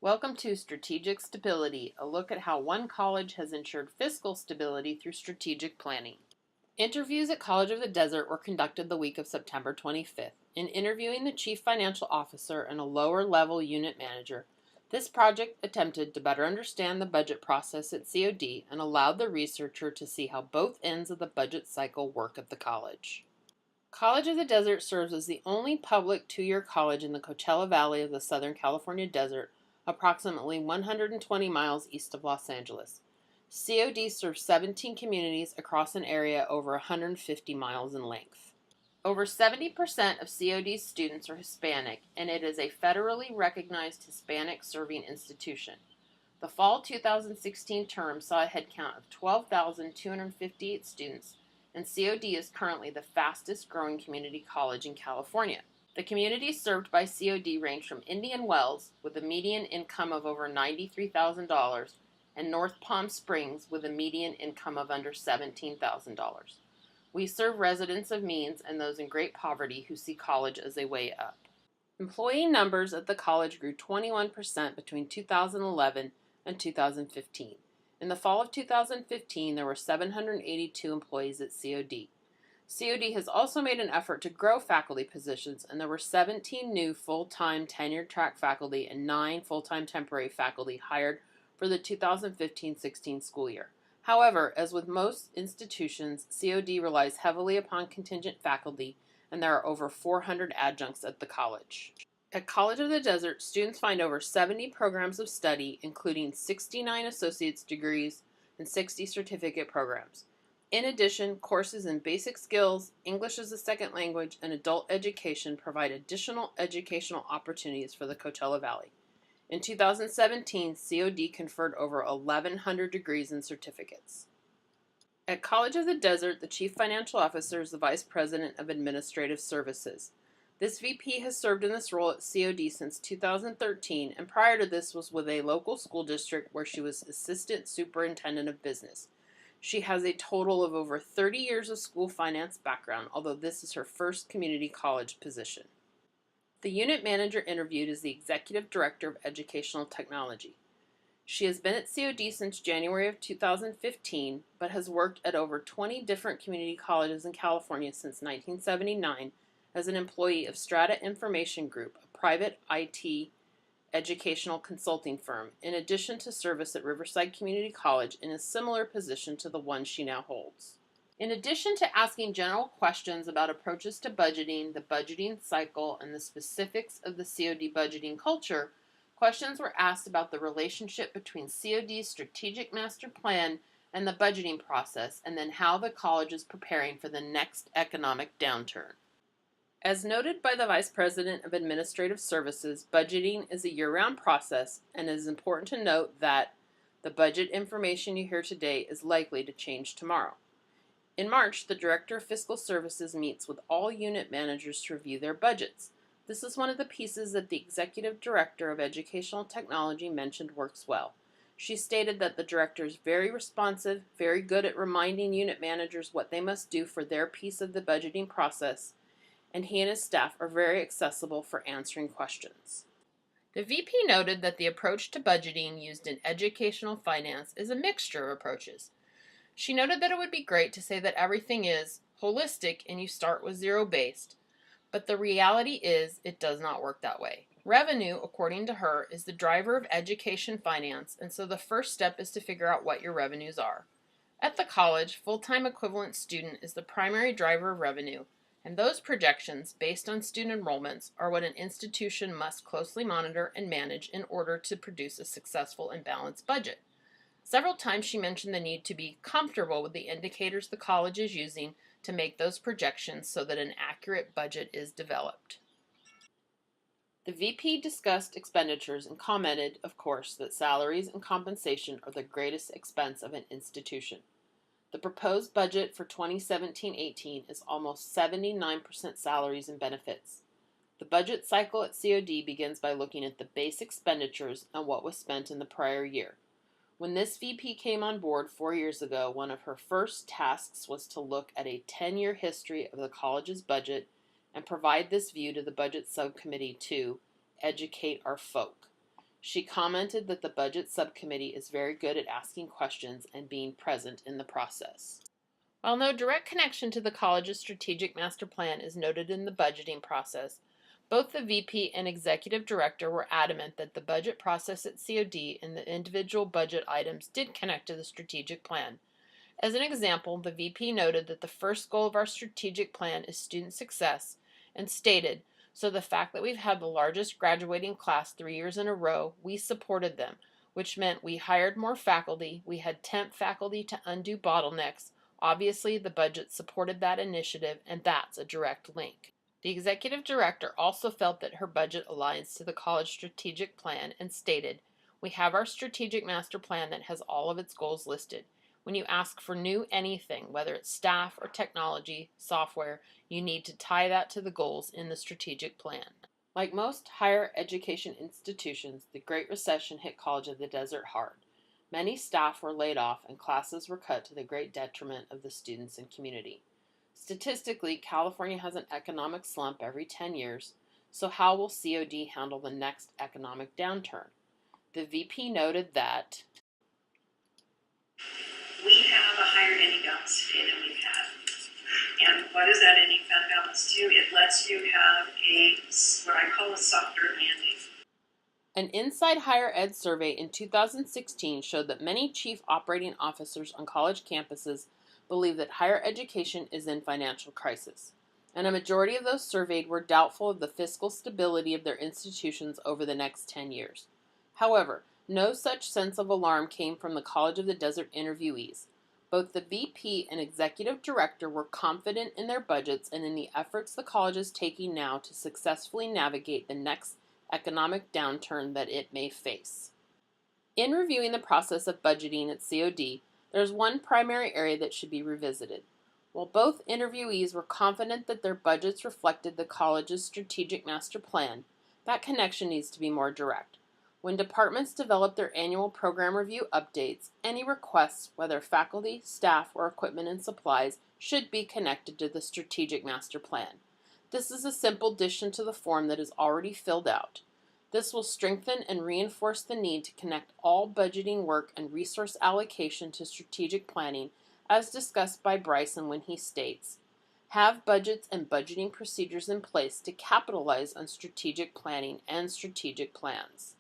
Welcome to Strategic Stability, a look at how one college has ensured fiscal stability through strategic planning. Interviews at College of the Desert were conducted the week of September 25th. In interviewing the Chief Financial Officer and a lower-level unit manager, this project attempted to better understand the budget process at COD and allowed the researcher to see how both ends of the budget cycle work at the college. College of the Desert serves as the only public two-year college in the Coachella Valley of the Southern California Desert, approximately 120 miles east of Los Angeles. COD serves 17 communities across an area over 150 miles in length. Over 70% of COD's students are Hispanic, and it is a federally recognized Hispanic serving institution. The fall 2016 term saw a headcount of 12,258 students, and COD is currently the fastest growing community college in California. The communities served by COD range from Indian Wells, with a median income of over $93,000, and North Palm Springs, with a median income of under $17,000. We serve residents of means and those in great poverty who see college as a way up. Employee numbers at the college grew 21% between 2011 and 2015. In the fall of 2015, there were 782 employees at COD. COD has also made an effort to grow faculty positions, and there were 17 new full-time tenured-track faculty and 9 full-time temporary faculty hired for the 2015-16 school year. However, as with most institutions, COD relies heavily upon contingent faculty, and there are over 400 adjuncts at the college. At College of the Desert, students find over 70 programs of study, including 69 associate's degrees and 60 certificate programs. In addition, courses in basic skills, English as a second language, and adult education provide additional educational opportunities for the Coachella Valley. In 2017, COD conferred over 1,100 degrees and certificates. At College of the Desert, the Chief Financial Officer is the Vice President of Administrative Services. This VP has served in this role at COD since 2013, and prior to this was with a local school district where she was Assistant Superintendent of Business. She has a total of over 30 years of school finance background, although this is her first community college position. The unit manager interviewed is the Executive Director of Educational Technology. She has been at COD since January of 2015, but has worked at over 20 different community colleges in California since 1979 as an employee of Strata Information Group, a private IT educational consulting firm, in addition to service at Riverside Community College in a similar position to the one she now holds. In addition to asking general questions about approaches to budgeting, the budgeting cycle, and the specifics of the COD budgeting culture, questions were asked about the relationship between COD's strategic master plan and the budgeting process, and then how the college is preparing for the next economic downturn. As noted by the Vice President of Administrative Services, budgeting is a year-round process, and it is important to note that the budget information you hear today is likely to change tomorrow. In March, the Director of Fiscal Services meets with all unit managers to review their budgets. This is one of the pieces that the Executive Director of Educational Technology mentioned works well. She stated that the director is very responsive, very good at reminding unit managers what they must do for their piece of the budgeting process, and he and his staff are very accessible for answering questions. The VP noted that the approach to budgeting used in educational finance is a mixture of approaches. She noted that it would be great to say that everything is holistic and you start with zero-based, but the reality is it does not work that way. Revenue, according to her, is the driver of education finance, and so the first step is to figure out what your revenues are. At the college, full-time equivalent student is the primary driver of revenue, and those projections, based on student enrollments, are what an institution must closely monitor and manage in order to produce a successful and balanced budget. Several times she mentioned the need to be comfortable with the indicators the college is using to make those projections so that an accurate budget is developed. The VP discussed expenditures and commented, of course, that salaries and compensation are the greatest expense of an institution. The proposed budget for 2017-18 is almost 79% salaries and benefits. The budget cycle at COD begins by looking at the base expenditures and what was spent in the prior year. When this VP came on board 4 years ago, one of her first tasks was to look at a 10-year history of the college's budget and provide this view to the budget subcommittee to educate our folk. She commented that the budget subcommittee is very good at asking questions and being present in the process. While no direct connection to the college's strategic master plan is noted in the budgeting process, both the VP and executive director were adamant that the budget process at COD and the individual budget items did connect to the strategic plan. As an example, the VP noted that the first goal of our strategic plan is student success and stated, "So the fact that we've had the largest graduating class 3 years in a row, we supported them, which meant we hired more faculty, we had temp faculty to undo bottlenecks. Obviously, the budget supported that initiative, and that's a direct link." The executive director also felt that her budget aligns to the college strategic plan and stated, "We have our strategic master plan that has all of its goals listed. When you ask for new anything, whether it's staff or technology, software, you need to tie that to the goals in the strategic plan." Like most higher education institutions, the Great Recession hit College of the Desert hard. Many staff were laid off and classes were cut to the great detriment of the students and community. Statistically, California has an economic slump every 10 years, so how will COD handle the next economic downturn? The VP noted that we have a higher ending balance today than we've had. And what does that ending fund balance do? It lets you have what I call a softer landing. An Inside Higher Ed survey in 2016 showed that many chief operating officers on college campuses believe that higher education is in financial crisis, and a majority of those surveyed were doubtful of the fiscal stability of their institutions over the next 10 years. However, no such sense of alarm came from the College of the Desert interviewees. Both the VP and executive director were confident in their budgets and in the efforts the college is taking now to successfully navigate the next economic downturn that it may face. In reviewing the process of budgeting at COD, there's one primary area that should be revisited. While both interviewees were confident that their budgets reflected the college's strategic master plan, that connection needs to be more direct. When departments develop their annual program review updates, any requests, whether faculty, staff, or equipment and supplies, should be connected to the strategic master plan. This is a simple addition to the form that is already filled out. This will strengthen and reinforce the need to connect all budgeting work and resource allocation to strategic planning, as discussed by Bryson when he states, "Have budgets and budgeting procedures in place to capitalize on strategic planning and strategic plans."